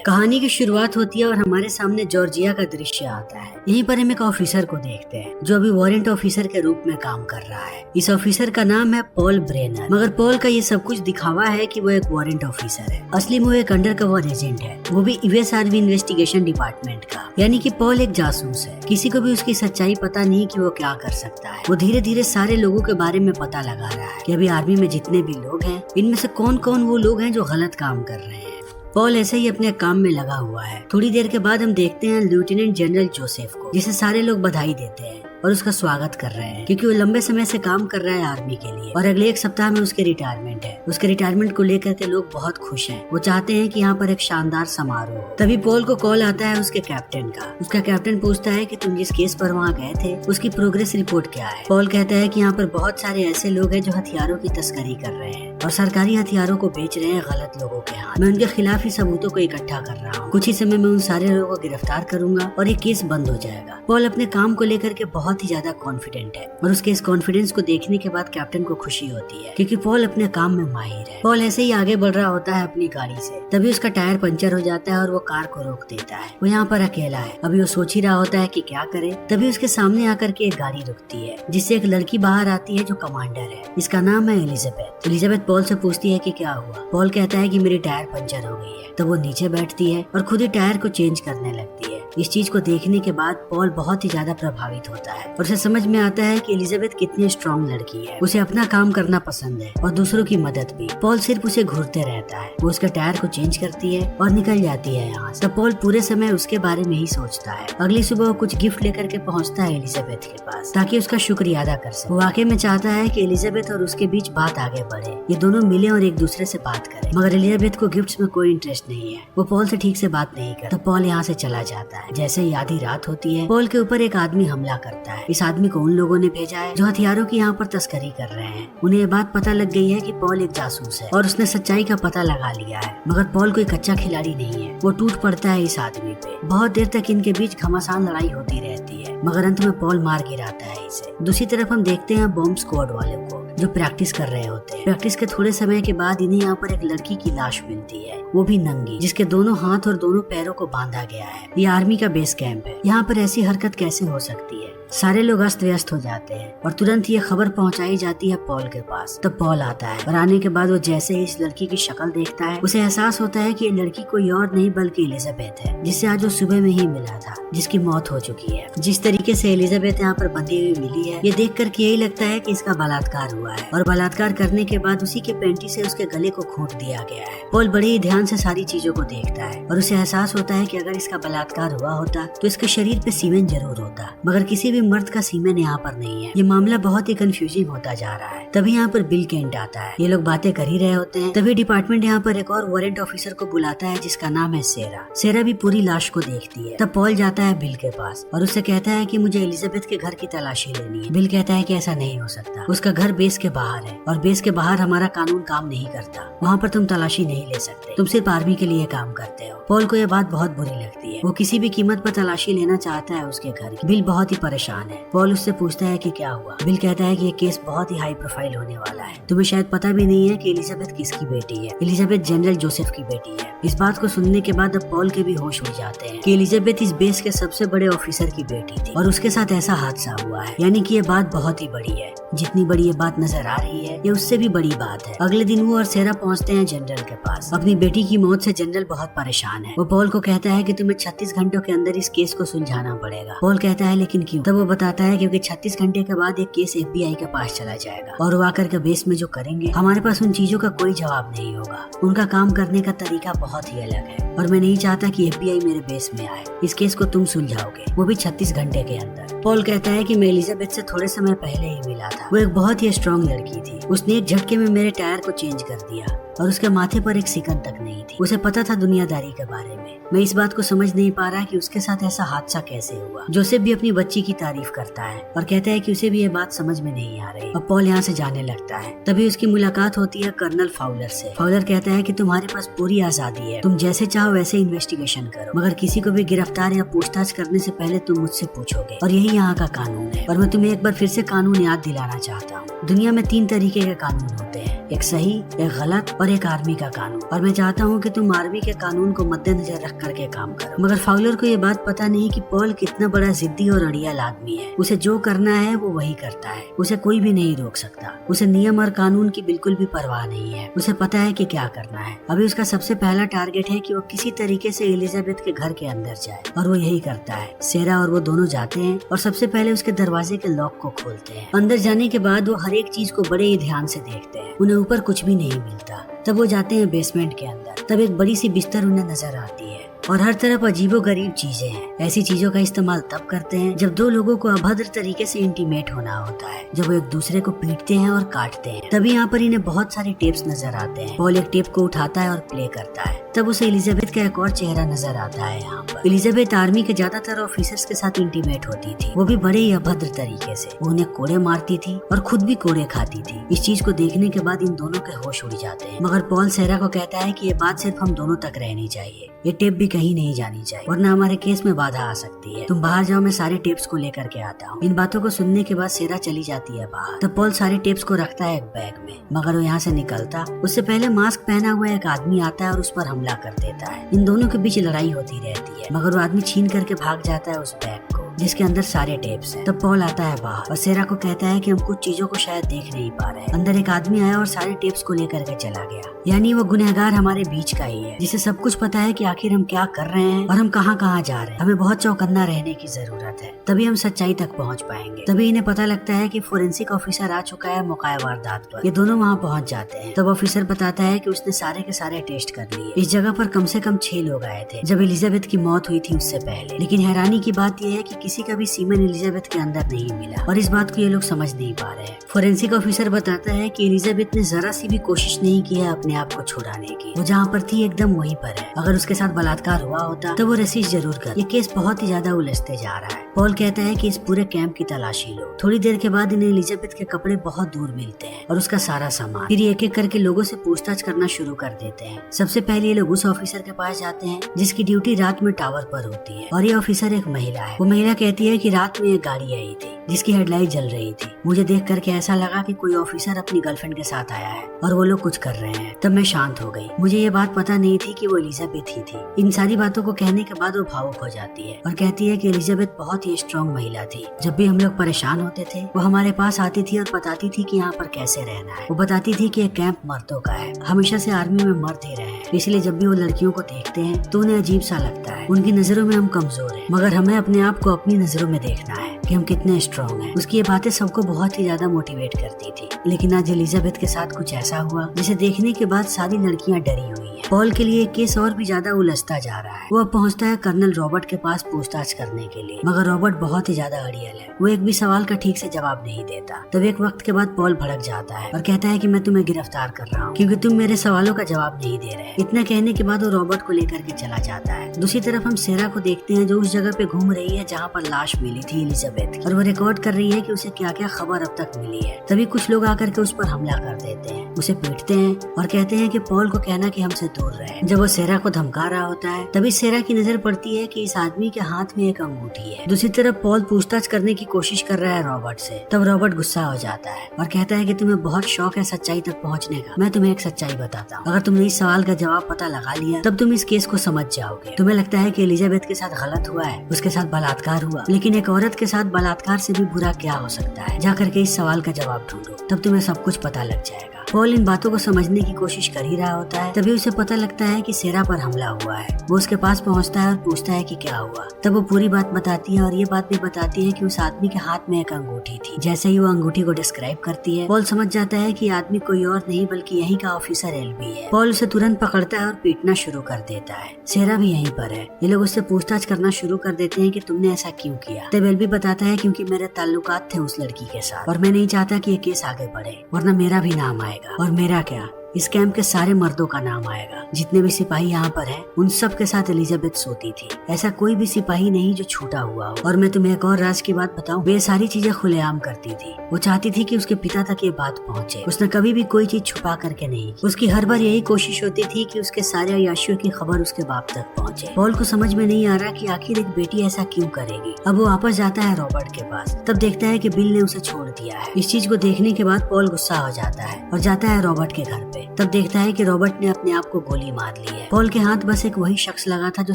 कहानी की शुरुआत होती है और हमारे सामने जॉर्जिया का दृश्य आता है। यहीं पर हम एक ऑफिसर को देखते हैं जो अभी वारंट ऑफिसर के रूप में काम कर रहा है। इस ऑफिसर का नाम है पॉल ब्रेनर, मगर पॉल का ये सब कुछ दिखावा है कि वो एक वारंट ऑफिसर है। असली में वो एक अंडरकवर एजेंट है, वो भी यूएस आर्मी इन्वेस्टिगेशन डिपार्टमेंट का। यानी कि पॉल एक जासूस है। किसी को भी उसकी सच्चाई पता नहीं कि वो क्या कर सकता है। वो धीरे धीरे सारे लोगों के बारे में पता लगा रहा है कि अभी आर्मी में जितने भी लोग हैं इनमें से कौन कौन वो लोग हैं जो गलत काम कर रहे हैं। पॉल ऐसे ही अपने काम में लगा हुआ है। थोड़ी देर के बाद हम देखते हैं लेफ्टिनेंट जनरल जोसेफ को, जिसे सारे लोग बधाई देते हैं और उसका स्वागत कर रहे हैं क्योंकि वो लंबे समय से काम कर रहा है आर्मी के लिए और अगले एक सप्ताह में उसके रिटायरमेंट है। उसके रिटायरमेंट को लेकर के लोग बहुत खुश हैं। वो चाहते हैं कि यहाँ पर एक शानदार समारोह हो। तभी पॉल को कॉल आता है उसके कैप्टन का। उसका कैप्टन पूछता है कि तुम जिस केस पर वहाँ गए थे उसकी प्रोग्रेस रिपोर्ट क्या है। पॉल कहता है कि यहाँ पर बहुत सारे ऐसे लोग हैं जो हथियारों की तस्करी कर रहे हैं और सरकारी हथियारों को बेच रहे हैं गलत लोगों के हाथ। मैं उनके खिलाफ ही सबूतों को इकट्ठा कर रहा हूँ। कुछ ही समय में उन सारे लोगों को गिरफ्तार करूंगा और ये केस बंद हो जाएगा। पॉल अपने काम को लेकर के बहुत ही ज्यादा कॉन्फिडेंट है और उसके इस कॉन्फिडेंस को देखने के बाद कैप्टन को खुशी होती है क्योंकि पॉल अपने काम में माहिर है। पॉल ऐसे ही आगे बढ़ रहा होता है अपनी गाड़ी से, तभी उसका टायर पंचर हो जाता है और वो कार को रोक देता है। वो यहाँ पर अकेला है। अभी वो सोच ही रहा होता है कि क्या करे, तभी उसके सामने आकर के एक गाड़ी रुकती है जिससे एक लड़की बाहर आती है जो कमांडर है। इसका नाम है एलिजाबेथ। एलिजाबेथ पॉल से पूछती है कि क्या हुआ। पॉल कहता है कि मेरी टायर पंचर हो गई है। तो वो नीचे बैठती है और खुद ही टायर को चेंज करने लगती है। इस चीज को देखने के बाद पॉल बहुत ही ज्यादा प्रभावित होता है और उसे समझ में आता है कि एलिजाबेथ कितनी स्ट्रॉन्ग लड़की है। उसे अपना काम करना पसंद है और दूसरों की मदद भी। पॉल सिर्फ उसे घूरते रहता है। वो उसके टायर को चेंज करती है और निकल जाती है यहाँ से। तो पॉल पूरे समय उसके बारे में ही सोचता है। अगली सुबह वो कुछ गिफ्ट लेकर के पहुँचता है एलिजाबेथ के पास ताकि उसका शुक्रिया अदा कर सके। वो वाकई में चाहता है कि एलिजाबेथ और उसके बीच बात आगे बढ़े, ये दोनों मिले और एक दूसरे से बात करें। मगर एलिजाबेथ को गिफ्ट्स में कोई इंटरेस्ट नहीं है। वो पॉल से ठीक से बात नहीं करता। तो पॉल यहाँ से चला जाता है। जैसे ही आधी रात होती है, पॉल के ऊपर एक आदमी हमला करता है। इस आदमी को उन लोगों ने भेजा है जो हथियारों की यहाँ पर तस्करी कर रहे हैं। उन्हें ये बात पता लग गई है कि पॉल एक जासूस है और उसने सच्चाई का पता लगा लिया है। मगर पॉल कोई कच्चा खिलाड़ी नहीं है। वो टूट पड़ता है इस आदमी पे। बहुत देर तक इनके बीच घमासान लड़ाई होती रहती है मगर अंत में पॉल मार गिराता है इसे। दूसरी तरफ हम देखते हैं बॉम्ब स्क्वाड वाले को जो प्रैक्टिस कर रहे होते हैं। प्रैक्टिस के थोड़े समय के बाद इन्हें यहाँ पर एक लड़की की लाश मिलती है, वो भी नंगी, जिसके दोनों हाथ और दोनों पैरों को बांधा गया है। ये आर्मी का बेस कैंप है। यहाँ पर ऐसी हरकत कैसे हो सकती है। सारे लोग अस्त व्यस्त हो जाते हैं और तुरंत ये खबर पहुंचाई जाती है पॉल के पास। तब पॉल आता है और आने के बाद वो जैसे ही इस लड़की की शक्ल देखता है उसे एहसास होता है कि ये लड़की कोई और नहीं बल्कि एलिजाबेथ है, जिससे आज वो सुबह में ही मिला था, जिसकी मौत हो चुकी है। जिस तरीके से एलिजाबेथ यहाँ पर बंधी हुई मिली है, ये देख करके यही लगता है कि इसका बलात्कार हुआ है और बलात्कार करने के बाद उसी के पेंटी से उसके गले को खोट दिया गया है। पॉल बड़े ही ध्यान से सारी चीजों को देखता है और उसे एहसास होता है कि अगर इसका बलात्कार हुआ होता तो इसके शरीर पे सीमेन जरूर होता, मगर किसी भी मर्द का सीमेन यहाँ पर नहीं है। ये मामला बहुत ही कंफ्यूजिंग होता जा रहा है। तभी यहाँ पर बिल केंट आता है। ये लोग बातें कर ही रहे होते हैं। तभी डिपार्टमेंट यहाँ पर एक और वारंट ऑफिसर को बुलाता है जिसका नाम है सेरा। सेरा भी पूरी लाश को देखती है। तब पॉल जाता है बिल के पास और उससे कहता है कि मुझे एलिजाबेथ के घर की तलाशी लेनी है। बिल कहता है कि ऐसा नहीं हो सकता, उसका घर बेस के बाहर है और बेस के बाहर हमारा कानून काम नहीं करता। वहाँ पर तुम तलाशी नहीं ले सकते, तुम सिर्फ आर्मी के लिए काम करते हो। पॉल को यह बात बहुत बुरी लगती है। वो किसी भी कीमत पर तलाशी लेना चाहता है उसके घर की। बिल बहुत ही परेशान है। पॉल उससे पूछता है कि क्या हुआ। बिल कहता है कि ये केस बहुत ही हाई प्रोफाइल होने वाला है। तुम्हें शायद पता भी नहीं है कि एलिजाबेथ किसकी बेटी है। एलिजाबेथ जनरल जोसेफ की बेटी है। इस बात को सुनने के बाद अब पॉल के भी होश उड़ जाते हैं कि एलिजाबेथ इस बेस के सबसे बड़े ऑफिसर की बेटी थी और उसके साथ ऐसा हादसा हुआ है। यानी कि ये बात बहुत ही बड़ी है। जितनी बड़ी ये बात नजर आ रही है ये उससे भी बड़ी बात है। अगले दिन वो और सेरा पहुंचते हैं जनरल के पास। अपनी बेटी की मौत से जनरल बहुत परेशान है। वो पॉल को कहता है कि तुम्हें 36 घंटों के अंदर इस केस को सुलझाना पड़ेगा। पॉल कहता है लेकिन क्यों। तब वो बताता है क्योंकि 36 घंटे के बाद एक केस FBI के पास चला जाएगा और वो आकर के बेस में जो करेंगे हमारे पास उन चीजों का कोई जवाब नहीं होगा। उनका काम करने का तरीका बहुत ही अलग है और मैं नहीं चाहता कि FBI मेरे बेस में आए। इस केस को तुम सुलझाओगे, वो भी 36 घंटे के अंदर। पॉल कहता है कि मैं एलिजाबेथ से थोड़े समय पहले ही मिला था। वो एक बहुत ही स्ट्रॉन्ग लड़की थी। उसने एक झटके में मेरे टायर को चेंज कर दिया और उसके माथे पर एक सिकन तक नहीं थी। उसे पता था दुनियादारी के बारे में। मैं इस बात को समझ नहीं पा रहा कि उसके साथ ऐसा हादसा कैसे हुआ। जोसेफ भी अपनी बच्ची की तारीफ करता है और कहता है कि उसे भी ये बात समझ में नहीं आ रही। अब पॉल यहाँ से जाने लगता है। तभी उसकी मुलाकात होती है कर्नल फाउलर से। फाउलर कहता है कि तुम्हारे पास पूरी आजादी है, तुम जैसे चाहो वैसे इन्वेस्टिगेशन करो, मगर किसी को भी गिरफ्तार या पूछताछ करने से पहले तुम मुझसे पूछोगे और यही यहाँ का कानून है। और मैं तुम्हें एक बार फिर से कानून याद दिलाना चाहता हूँ। दुनिया में 3 तरीके के कानून होते हैं, एक सही, एक गलत और एक आर्मी का कानून। और मैं चाहता हूँ कि तुम आर्मी के कानून को मद्देनजर रख करके काम करो। मगर फाउलर को ये बात पता नहीं कि पॉल कितना बड़ा जिद्दी और अड़ियल आदमी है। उसे जो करना है वो वही करता है, उसे कोई भी नहीं रोक सकता। उसे नियम और कानून की बिल्कुल भी परवाह नहीं है, उसे पता है कि क्या करना है। अभी उसका सबसे पहला टारगेट है कि वो किसी तरीके से एलिजाबेथ के घर के अंदर जाए, और वो यही करता है। सेरा और वो दोनों जाते हैं और सबसे पहले उसके दरवाजे के लॉक को खोलते हैं। अंदर जाने के बाद वो हर एक चीज को बड़े ही ध्यान से देखते हैं। उन्हें ऊपर कुछ भी नहीं मिलता। तब वो जाते हैं बेसमेंट के अंदर। तब एक बड़ी सी बिस्तर उन्हें नजर आती है और हर तरफ अजीबो गरीब चीजें हैं। ऐसी चीजों का इस्तेमाल तब करते हैं जब दो लोगों को अभद्र तरीके से इंटीमेट होना होता है, जब वो एक दूसरे को पीटते हैं और काटते हैं। तभी यहाँ पर इन्हें बहुत सारे टेप्स नजर आते हैं। पॉल एक टेप को उठाता है और प्ले करता है। तब उसे एलिजाबेथ का एक और चेहरा नजर आता है। यहाँ पर एलिजाबेथ आर्मी के ज्यादातर ऑफिसर्स के साथ इंटीमेट होती थी। वो भी बड़े ही अभद्र तरीके से। वो उन्हें कोड़े मारती थी और खुद भी कोड़े खाती थी। इस चीज को देखने के बाद इन दोनों के होश उड़ जाते हैं। मगर पॉल सेरा को कहता है कि ये बात सिर्फ हम दोनों तक रहनी चाहिए, ये टेप भी कहीं नहीं जानी चाहिए वरना हमारे केस में बाधा आ सकती है। तुम बाहर जाओ, मैं सारे टेप्स को लेकर के आता हूँ। इन बातों को सुनने के बाद सेरा चली जाती है बाहर। तब पॉल सारे टेप्स को रखता है एक बैग में। मगर वो यहाँ से निकलता उससे पहले मास्क पहना हुआ एक आदमी आता है और उस पर हमला कर देता है। इन दोनों के बीच लड़ाई होती रहती है, मगर वो आदमी छीन करके भाग जाता है उस बैग को जिसके अंदर सारे टेप्स हैं। तब पॉल आता है बाहर और सेरा को कहता है कि हम कुछ चीजों को शायद देख नहीं पा रहे हैं। अंदर एक आदमी आया और सारे टेप्स को लेकर के चला गया। यानी वो गुनहगार हमारे बीच का ही है, जिसे सब कुछ पता है कि आखिर हम क्या कर रहे हैं और हम कहाँ कहाँ जा रहे हैं। हमें बहुत चौकन्ना रहने की जरूरत है, तभी हम सच्चाई तक पहुँच पाएंगे। तभी इन्हें पता लगता है कि फोरेंसिक ऑफिसर आ चुका है मौका वारदात पर। ये दोनों वहाँ पहुँच जाते हैं। तब ऑफिसर बताता है कि उसने सारे के सारे टेस्ट कर लिए। इस जगह पर कम से कम 6 लोग आए थे जब एलिजाबेथ की मौत हुई थी उससे पहले। लेकिन हैरानी की बात यह है कि किसी का भी सीमेन एलिजाबेथ के अंदर नहीं मिला और इस बात को ये लोग समझ नहीं पा रहे हैं। फोरेंसिक ऑफिसर बताता है कि एलिजाबेथ ने जरा सी भी कोशिश नहीं की है अपने आप को छुड़ाने की। वो जहाँ पर थी एकदम वहीं पर है। अगर उसके साथ बलात्कार हुआ होता तो वो रसीद जरूर कर। ये केस बहुत ही ज्यादा उलझते जा रहा है। पॉल कहता है कि इस पूरे कैंप की तलाशी लो। थोड़ी देर के बाद इन्हें एलिजाबेथ के कपड़े बहुत दूर मिलते हैं और उसका सारा सामान। फिर एक एक करके लोगों से पूछताछ करना शुरू कर देते हैं। सबसे पहले ये लोग उस ऑफिसर के पास जाते हैं जिसकी ड्यूटी रात में टावर पर होती है और ये ऑफिसर एक महिला है। वो महिला कहती है कि रात में एक गाड़ी आई थी जिसकी हेडलाइट जल रही थी। मुझे देख करके ऐसा लगा कि कोई ऑफिसर अपनी गर्लफ्रेंड के साथ आया है और वो लोग कुछ कर रहे हैं। तब मैं शांत हो गई। मुझे ये बात पता नहीं थी कि वो एलिजाबेथ ही थी। इन सारी बातों को कहने के बाद वो भावुक हो जाती है और कहती है कि एलिजाबेथ बहुत ही स्ट्रॉन्ग महिला थी। जब भी हम लोग परेशान होते थे वो हमारे पास आती थी और बताती थी कि यहाँ पर कैसे रहना है। वो बताती थी कि ये कैंप मर्दों का है, हमेशा से आर्मी में मर्द ही रहे हैं, इसलिए जब भी वो लड़कियों को देखते हैं तो उन्हें अजीब सा लगता है। उनकी नजरों में हम कमजोर हैं, मगर हमें अपने आप को अपनी नजरों में देखना है कि हम कितने स्ट्रॉन्ग हैं। उसकी ये बातें सबको बहुत ही ज्यादा मोटिवेट करती थी। लेकिन आज एलिजाबेथ के साथ कुछ ऐसा हुआ जिसे देखने के बाद सारी लड़कियां डरी हुई हैं। पॉल के लिए केस और भी ज्यादा उलझता जा रहा है। वो अब पहुंचता है कर्नल रॉबर्ट के पास पूछताछ करने के लिए, मगर रॉबर्ट बहुत ही ज्यादा अड़ियल है। वो एक भी सवाल का ठीक से जवाब नहीं देता। तब एक वक्त के बाद पॉल भड़क जाता है और कहता है कि मैं तुम्हें गिरफ्तार कर रहा हूँ क्योंकि तुम मेरे सवालों का जवाब नहीं दे रहे। इतना कहने के बाद वो रॉबर्ट को लेकर के चला जाता है। दूसरी तरफ हम सेरा को देखते हैं जो उस जगह पे घूम रही है जहाँ पर लाश मिली थी एलिजाबेथ, और वो रिकॉर्ड कर रही है कि उसे क्या क्या खबर अब तक मिली है। तभी कुछ लोग आकर के उस पर हमला कर देते हैं, उसे पीटते हैं और कहते हैं कि पॉल को कहना कि हमसे दूर रहे। जब वो सेरा को धमका रहा होता है तभी सेरा की नजर पड़ती है कि इस आदमी के हाथ में एक अंगूठी है। दूसरी तरफ पॉल पूछताछ करने की कोशिश कर रहा है रॉबर्ट से। तब रॉबर्ट गुस्सा हो जाता है और कहता है कि तुम्हें बहुत शौक है सच्चाई तक पहुंचने का। मैं तुम्हें एक सच्चाई बताता हूँ, अगर तुमने इस सवाल का जवाब पता लगा लिया तब तुम इस केस को समझ जाओगे। तुम्हें लगता है कि एलिजाबेथ के साथ गलत हुआ है, उसके साथ बलात्कार हुआ, लेकिन एक औरत के साथ बलात्कार से भी बुरा क्या हो सकता है? जाकर के इस सवाल का जवाब ढूंढो, तब तुम्हें सब कुछ पता लग जाएगा। पॉल इन बातों को समझने की कोशिश कर ही रहा होता है, तभी उसे पता लगता है कि सेरा पर हमला हुआ है। वो उसके पास पहुंचता है और पूछता है कि क्या हुआ। तब वो पूरी बात बताती है और ये बात भी बताती है कि उस आदमी के हाथ में एक अंगूठी थी। जैसे ही वो अंगूठी को डिस्क्राइब करती है, पॉल समझ जाता है कि आदमी कोई और नहीं बल्कि यहीं का ऑफिसर एल्बी है। पॉल उसे तुरंत पकड़ता है और पीटना शुरू कर देता है। सेरा भी यहीं पर है। ये लोग उससे पूछताछ करना शुरू कर देते हैं कि तुमने ऐसा क्यों किया। तब एल्बी बताता है क्योंकि मेरे ताल्लुकात थे उस लड़की के साथ और मैं नहीं चाहता कि ये केस आगे बढ़े, वरना मेरा भी नाम आएगा। और मेरा क्या, इस कैंप के सारे मर्दों का नाम आएगा। जितने भी सिपाही यहाँ पर हैं, उन सब के साथ एलिजाबेथ सोती थी। ऐसा कोई भी सिपाही नहीं जो छूटा हुआ हो। और मैं तुम्हें एक और राज की बात बताऊं, वे सारी चीजें खुलेआम करती थी। वो चाहती थी कि उसके पिता तक ये बात पहुंचे। उसने कभी भी कोई चीज छुपा करके नहीं की। उसकी हर बार यही कोशिश होती थी कि उसके सारे अय्याशियों की खबर उसके बाप तक पहुंचे। पॉल को समझ में नहीं आ रहा कि आखिर एक बेटी ऐसा क्यों करेगी। अब वो वापस जाता है रॉबर्ट के पास। तब देखता है कि बिल ने उसे छोड़ दिया है। इस चीज को देखने के बाद पॉल गुस्सा हो जाता है और जाता है रॉबर्ट के घर पे। तब देखता है कि रॉबर्ट ने अपने आप को गोली मार ली है। पॉल के हाथ बस एक वही शख्स लगा था जो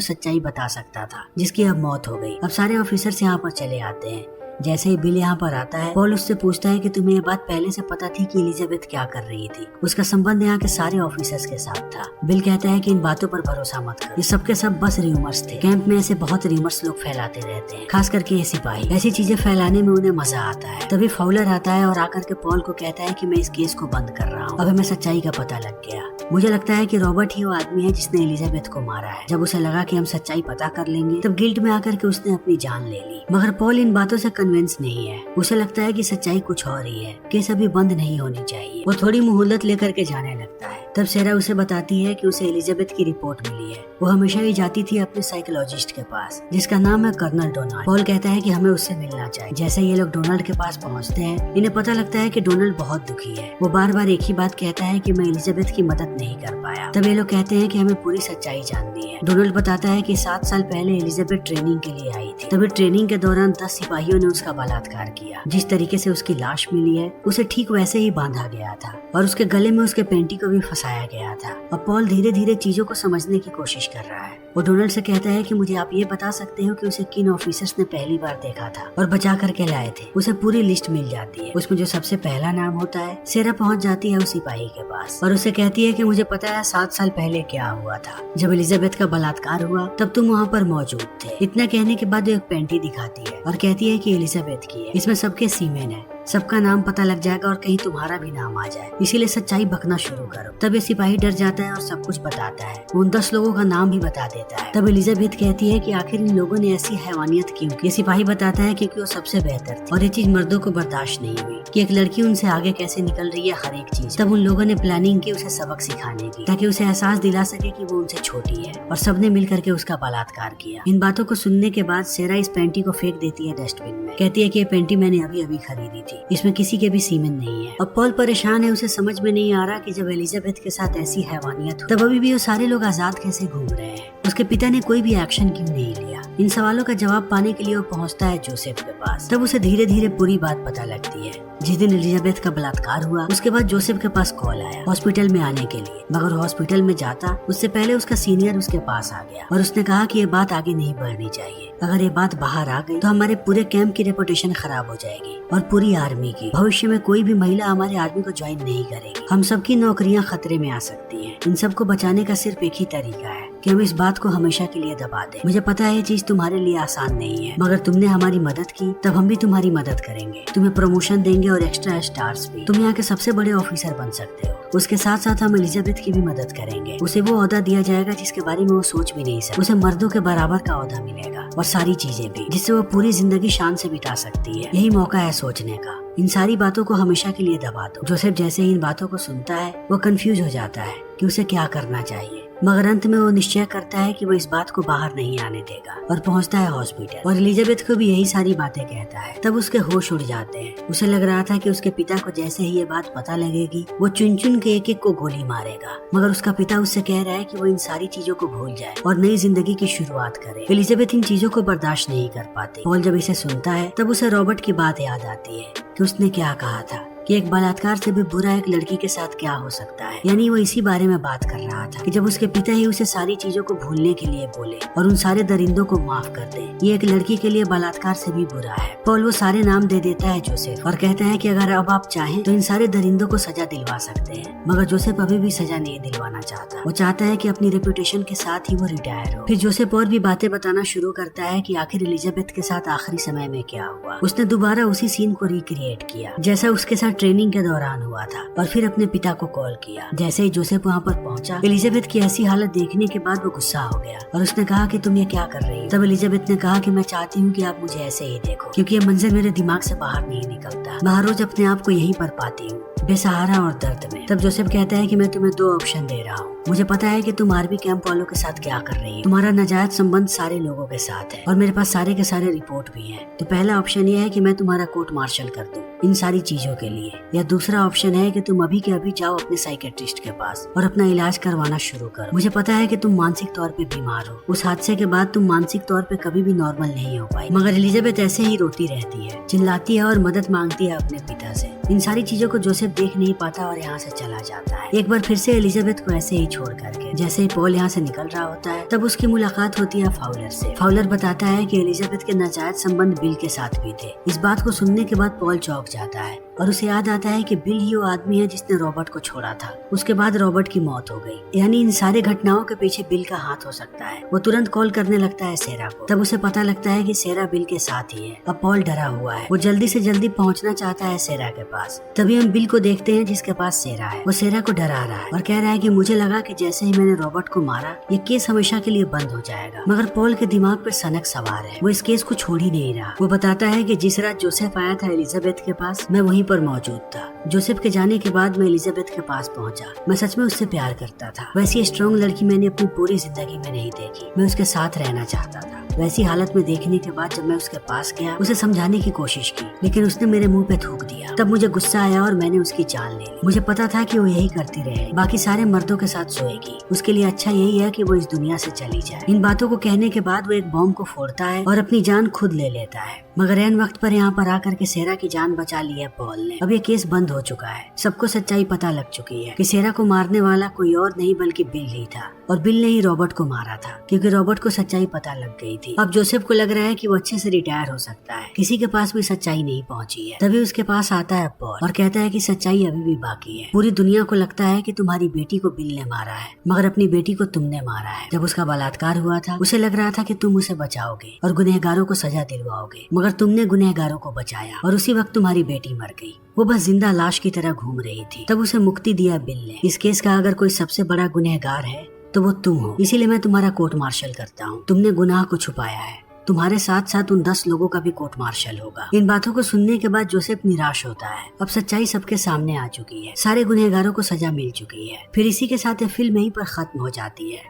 सच्चाई बता सकता था, जिसकी अब मौत हो गई। अब सारे ऑफिसर्स यहाँ पर चले आते हैं। जैसे ही बिल यहाँ पर आता है, पॉल उससे पूछता है कि तुम्हें ये बात पहले से पता थी कि एलिजाबेथ क्या कर रही थी। उसका संबंध यहाँ के सारे ऑफिसर्स के साथ था। बिल कहता है कि इन बातों पर भरोसा मत कर, ये सब के सब बस रूमर्स थे। कैंप में ऐसे बहुत रूमर्स लोग फैलाते रहते हैं, खास करके ये सिपाही। ऐसी चीजें फैलाने में उन्हें मजा आता है। तभी फाउलर आता है और आकर के पॉल को कहता है कि मैं इस केस को बंद कर रहा हूँ। अब हमें सच्चाई का पता लग गया। मुझे लगता है कि रॉबर्ट ही वो आदमी है जिसने एलिजाबेथ को मारा है। जब उसे लगा कि हम सच्चाई पता कर लेंगे, तब गिल्ट में आकर के उसने अपनी जान ले ली। मगर पॉल इन बातों से कन्विंस नहीं है। उसे लगता है कि सच्चाई कुछ और ही है। केस अभी बंद नहीं होनी चाहिए। वो थोड़ी मोहलत लेकर के जाने लगता है। तब सेरा उसे बताती है कि उसे एलिजाबेथ की रिपोर्ट मिली है। वो हमेशा ही जाती थी अपने साइकोलॉजिस्ट के पास, जिसका नाम है कर्नल डोनाल्ड। पॉल कहता है कि हमें उससे मिलना चाहिए। जैसे ये लोग डोनाल्ड के पास पहुंचते हैं, इन्हें पता लगता है कि डोनाल्ड बहुत दुखी है। वो बार बार एक ही बात कहता है कि मैं एलिजाबेथ की मदद नहीं कर पाया। तब ये लोग कहते हैं कि हमें पूरी सच्चाई जाननी है। डोनाल्ड बताता है कि 7 साल पहले एलिजाबेथ ट्रेनिंग के लिए आई थी। तभी ट्रेनिंग के दौरान 10 सिपाहियों ने उसका बलात्कार किया। जिस तरीके से उसकी लाश मिली है, उसे ठीक वैसे ही बांधा गया था और उसके गले में उसके पेंटी को भी फंसाया गया था। अब पॉल धीरे धीरे चीजों को समझने की कोशिश कर रहा है। वो डोनाल्ड से कहता है कि मुझे आप ये बता सकते हो कि उसे किन ऑफिसर्स ने पहली बार देखा था और बचा करके लाए थे। उसे पूरी लिस्ट मिल जाती है। उसमें जो सबसे पहला नाम होता है, सेरा पहुंच जाती है उस सिपाही के पास और उसे कहती है कि मुझे पता है 7 साल पहले क्या हुआ था। जब एलिजाबेथ का बलात्कार हुआ तब तुम वहाँ पर मौजूद थे। इतना कहने के बाद वो एक पेंटी दिखाती है और कहती है कि एलिजाबेथ की है। इसमें सबके सीमेन है, सबका नाम पता लग जाएगा और कहीं तुम्हारा भी नाम आ जाए, इसीलिए सच्चाई बकना शुरू करो। तब ये सिपाही डर जाता है और सब कुछ बताता है। उन 10 लोगों का नाम भी बता देता है। तब एलिजाबेथ कहती है कि आखिर इन लोगों ने ऐसी हैवानियत क्यों की। ये सिपाही बताता है क्योंकि वो सबसे बेहतर थे और ये चीज मर्दों को बर्दाश्त नहीं हुई कि एक लड़की उनसे आगे कैसे निकल रही है हर एक चीज। तब उन लोगों ने प्लानिंग की उसे सबक सिखाने की, ताकि उसे एहसास दिला सके कि वो उनसे छोटी है, और सबने मिल करके उसका बलात्कार किया। इन बातों को सुनने के बाद सेरा इस पेंटी को फेंक देती है डस्टबिन में। कहती है कि ये पेंटी मैंने अभी अभी खरीदी थी, इसमें किसी के भी सीमेन नहीं है। अब पॉल परेशान है, उसे समझ में नहीं आ रहा कि जब एलिजाबेथ के साथ ऐसी हैवानियत हो, तब अभी भी वो सारे लोग आजाद कैसे घूम रहे हैं। उसके पिता ने कोई भी एक्शन क्यों नहीं लिया। इन सवालों का जवाब पाने के लिए वो पहुंचता है जोसेफ के पास। तब उसे धीरे धीरे पूरी बात पता लगती है। जिस दिन एलिजाबेथ का बलात्कार हुआ, उसके बाद जोसेफ के पास कॉल आया हॉस्पिटल में आने के लिए। मगर हॉस्पिटल में जाता उससे पहले उसका सीनियर उसके पास आ गया और उसने कहा कि ये बात आगे नहीं बढ़नी चाहिए। अगर ये बात बाहर आ गई तो हमारे पूरे कैंप की रेपुटेशन खराब हो जाएगी और पूरी आर्मी की। भविष्य में कोई भी महिला हमारे आर्मी को ज्वाइन नहीं करेगी। हम सबकी नौकरियां खतरे में आ सकती हैं। इन सबको बचाने का सिर्फ एक ही तरीका है कि हम इस बात को हमेशा के लिए दबा दें। मुझे पता है ये चीज तुम्हारे लिए आसान नहीं है, मगर तुमने हमारी मदद की, तब हम भी तुम्हारी मदद करेंगे। तुम्हें प्रमोशन देंगे और एक्स्ट्रा स्टार्स भी। तुम यहाँ के सबसे बड़े ऑफिसर बन सकते हो। उसके साथ साथ हम एलिजाबेथ की भी मदद करेंगे। उसे वो ओहदा दिया जाएगा जिसके बारे में वो सोच भी नहीं सकती। उसे मर्दों के बराबर का ओहदा मिलेगा और सारी चीजें भी, जिससे वो पूरी जिंदगी शान से बिता सकती है। यही मौका है सोचने का। इन सारी बातों को हमेशा के लिए दबा दो। जोसेफ जैसे ही इन बातों को सुनता है, वो कंफ्यूज हो जाता है कि उसे क्या करना चाहिए। मगर अंत में वो निश्चय करता है कि वो इस बात को बाहर नहीं आने देगा और पहुंचता है हॉस्पिटल और एलिजाबेथ को भी यही सारी बातें कहता है। तब उसके होश उड़ जाते हैं। उसे लग रहा था कि उसके पिता को जैसे ही ये बात पता लगेगी, वो चुन चुन के एक एक को गोली मारेगा। मगर उसका पिता उससे कह रहा है कि वो इन सारी चीजों को भूल जाए और नई जिंदगी की शुरुआत करे। एलिजाबेथ इन चीजों को बर्दाश्त नहीं कर पाती। पॉल जब इसे सुनता है, तब उसे रॉबर्ट की बात याद आती है कि उसने क्या कहा था कि एक बलात्कार से भी बुरा एक लड़की के साथ क्या हो सकता है। यानी वो इसी बारे में बात कर रहा था कि जब उसके पिता ही उसे सारी चीजों को भूलने के लिए बोले और उन सारे दरिंदों को माफ कर दे, ये एक लड़की के लिए बलात्कार से भी बुरा है। पॉल वो सारे नाम दे देता है जोसेफ और कहता है कि अगर अब आप चाहें तो इन सारे दरिंदों को सजा दिलवा सकते हैं। मगर जोसेफ अभी भी सजा नहीं दिलवाना चाहता। वो चाहता है कि अपनी रेपुटेशन के साथ ही वो रिटायर हो। फिर जोसेफ और भी बातें बताना शुरू करता है कि आखिर एलिजाबेथ के साथ आखिरी समय में क्या हुआ। उसने दोबारा उसी सीन को रिक्रिएट किया जैसा उसके साथ ट्रेनिंग के दौरान हुआ था और फिर अपने पिता को कॉल किया। जैसे ही जोसेफ वहाँ पर पहुँचा, एलिजाबेथ की ऐसी हालत देखने के बाद वो गुस्सा हो गया और उसने कहा कि तुम ये क्या कर रही हो। तब एलिजाबेथ ने कहा कि मैं चाहती हूँ कि आप मुझे ऐसे ही देखो, क्योंकि ये मंजर मेरे दिमाग से बाहर नहीं निकलता। मैं हर रोज अपने आप को यहीं पर पाती हूँ। बेसहारा और दर्द में। तब जोसेफ कहता है कि मैं तुम्हें 2 ऑप्शन दे रहा हूँ। मुझे पता है कि तुम आर्मी कैंप वालों के साथ क्या कर रही हो। तुम्हारा नाजायज संबंध सारे लोगों के साथ है और मेरे पास सारे के सारे रिपोर्ट भी हैं। तो पहला ऑप्शन ये है कि मैं तुम्हारा कोर्ट मार्शल कर दूं इन सारी चीजों के लिए, या दूसरा ऑप्शन है कि तुम अभी के अभी जाओ अपने साइकेट्रिस्ट के पास और अपना इलाज करवाना शुरू करो। मुझे पता है कि तुम मानसिक तौर पे बीमार हो। उस हादसे के बाद तुम मानसिक तौर पे कभी भी नॉर्मल नहीं हो पाई। मगर एलिजाबेथ ऐसे ही रोती रहती है, चिल्लाती है और मदद मांगती है अपने पिता से। इन सारी चीजों को जोसेफ देख नहीं पाता और यहाँ से चला जाता है। एक बार फिर से एलिजाबेथ को ऐसे ही छोड़ करके। जैसे ही पॉल यहाँ से निकल रहा होता है तब उसकी मुलाकात होती है फाउलर से। फाउलर बताता है कि एलिजाबेथ के नाजायज संबंध बिल के साथ भी थे। इस बात को सुनने के बाद पॉल चौंक जाता है और उसे याद आता है कि बिल ही वो आदमी है जिसने रॉबर्ट को छोड़ा था। उसके बाद रॉबर्ट की मौत हो गई, यानी इन सारे घटनाओं के पीछे बिल का हाथ हो सकता है। वो तुरंत कॉल करने लगता है सेरा को। तब उसे पता लगता है कि सेरा बिल के साथ ही है। अब पॉल डरा हुआ है, वो जल्दी से जल्दी पहुंचना चाहता है सेरा के पास। तभी हम बिल को देखते हैं जिसके पास सेरा है। वो सेरा को डरा रहा है और कह रहा है कि मुझे लगा कि जैसे ही मैंने रॉबर्ट को मारा ये केस हमेशा के लिए बंद हो जाएगा। मगर पॉल के दिमाग पर सनक सवार है, वो इस केस को छोड़ ही नहीं रहा। वो बताता है कि जिस रात जोसेफ आया था एलिजाबेथ के पास मैं वहीं पर मौजूद था। जोसेफ के जाने के बाद मैं एलिजाबेथ के पास पहुंचा। मैं सच में उससे प्यार करता था। वैसी स्ट्रॉन्ग लड़की मैंने अपनी पूरी जिंदगी में नहीं देखी। मैं उसके साथ रहना चाहता था। वैसी हालत में देखने के बाद जब मैं उसके पास गया उसे समझाने की कोशिश की, लेकिन उसने मेरे मुंह पे थूक दिया। तब मुझे गुस्सा आया और मैंने उसकी जान ले ली। मुझे पता था कि वो यही करती रहे, बाकी सारे मर्दों के साथ सोएगी। उसके लिए अच्छा यही है कि वो इस दुनिया से चली जाए। इन बातों को कहने के बाद वो एक बॉम्ब को फोड़ता है और अपनी जान खुद ले लेता है। मगर ऐन वक्त पर यहाँ पर आकर के सेरा की जान बचा ली है पॉल ने। अब ये केस बंद हो चुका है। सबको सच्चाई पता लग चुकी है कि सेरा को मारने वाला कोई और नहीं बल्कि बिल ही था और बिल ने ही रॉबर्ट को मारा था, क्योंकि रॉबर्ट को सच्चाई पता लग गई थी। अब जोसेफ को लग रहा है कि वो अच्छे से रिटायर हो सकता है। किसी के पास भी सच्चाई नहीं पहुंची है। तभी उसके पास आता है पॉल और कहता है कि सच्चाई अभी भी बाकी है। पूरी दुनिया को लगता है कि तुम्हारी बेटी को बिल ने मारा है, मगर अपनी बेटी को तुमने मारा है। जब उसका बलात्कार हुआ था उसे लग रहा था कि तुम उसे बचाओगे और गुनहगारों को सजा दिलवाओगे, मगर तुमने गुनहगारों को बचाया और उसी वक्त तुम्हारी बेटी मर गई। वो बस जिंदा लाश की तरह घूम रही थी। तब उसे मुक्ति दिया बिल ने। इस केस का अगर कोई सबसे बड़ा गुनहगार है तो वो तुम हो, इसीलिए मैं तुम्हारा कोर्ट मार्शल करता हूँ। तुमने गुनाह को छुपाया है। तुम्हारे साथ साथ उन 10 लोगों का भी कोर्ट मार्शल होगा। इन बातों को सुनने के बाद जोसेफ निराश होता है। अब सच्चाई सबके सामने आ चुकी है। सारे गुनहगारों को सजा मिल चुकी है। फिर इसी के साथ ये फिल्म यहीं पर खत्म हो जाती है।